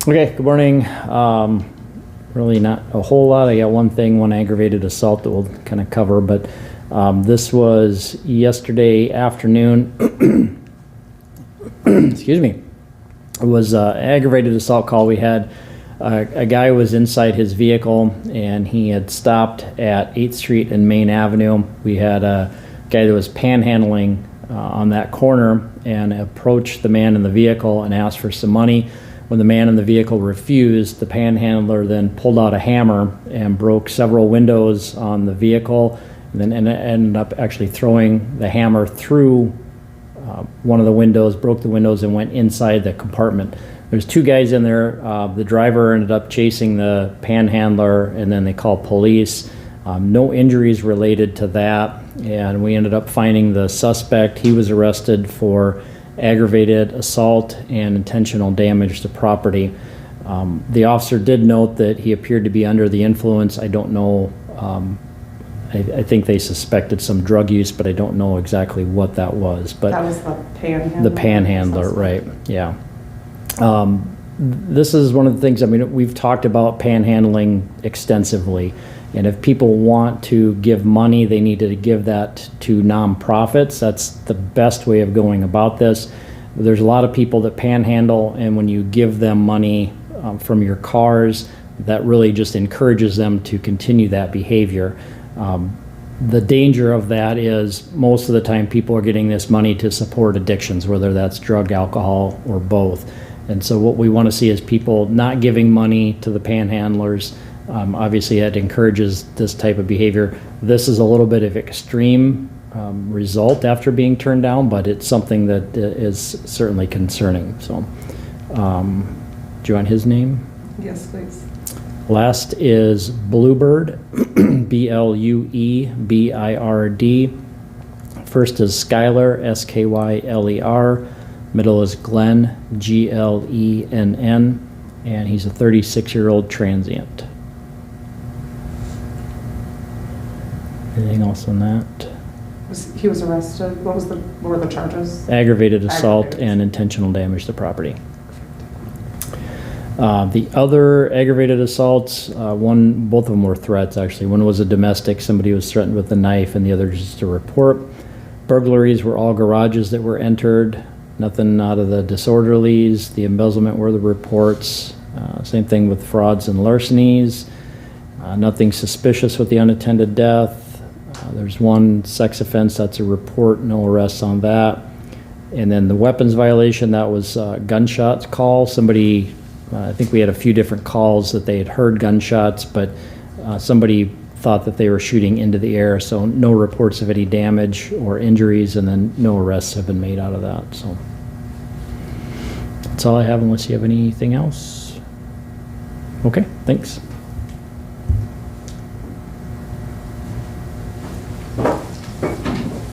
Okay, good morning. Really not a whole lot. I got one aggravated assault that we'll kind of cover, but this was yesterday afternoon. Excuse me. It was an aggravated assault call. We had a guy was inside his vehicle and he had stopped at 8th Street and Main Avenue. We had a guy that was panhandling on that corner and approached the man in the vehicle and asked for some money. When the man in the vehicle refused, the panhandler then pulled out a hammer and broke several windows on the vehicle, and then ended up actually throwing the hammer through one of the windows, broke the windows, and went inside the compartment. There's two guys in there. The driver ended up chasing the panhandler, and then they called police. No injuries related to that, and we ended up finding the suspect. He was arrested for aggravated assault and intentional damage to property. The officer did note that he appeared to be under the influence. I don't know, I think they suspected some drug use, but I don't know exactly what that was. But that was the panhandler? The panhandler, right, yeah. This is one of the things, I mean, we've talked about panhandling extensively. And if people want to give money, they need to give that to nonprofits. That's the best way of going about this. There's a lot of people that panhandle, and when you give them money from your cars, that really just encourages them to continue that behavior. The danger of that is most of the time people are getting this money to support addictions, whether that's drug, alcohol, or both. And so what we want to see is people not giving money to the panhandlers. Obviously, it encourages this type of behavior. This is a little bit of extreme result after being turned down, but it's something that is certainly concerning. So, do you want his name? Yes, please. Last is Bluebird, B-L-U-E-B-I-R-D. First is Skyler, S-K-Y-L-E-R. Middle is Glenn, G-L-E-N-N, and he's a 36-year-old transient. Anything else on that? He was arrested. What were the charges? Aggravated assault and intentional damage to property. The other aggravated assaults, both of them were threats actually. One was a domestic, somebody was threatened with a knife, and the other just a report. Burglaries were all garages that were entered. Nothing out of the disorderlies. The embezzlement were the reports. Same thing with frauds and larcenies. Nothing suspicious with the unattended death. There's one sex offense, that's a report, no arrests on that. And then the weapons violation, that was gunshots call. Somebody, I think we had a few different calls that they had heard gunshots, but somebody thought that they were shooting into the air, so no reports of any damage or injuries, and then no arrests have been made out of that. So that's all I have, unless you have anything else. Okay, thanks.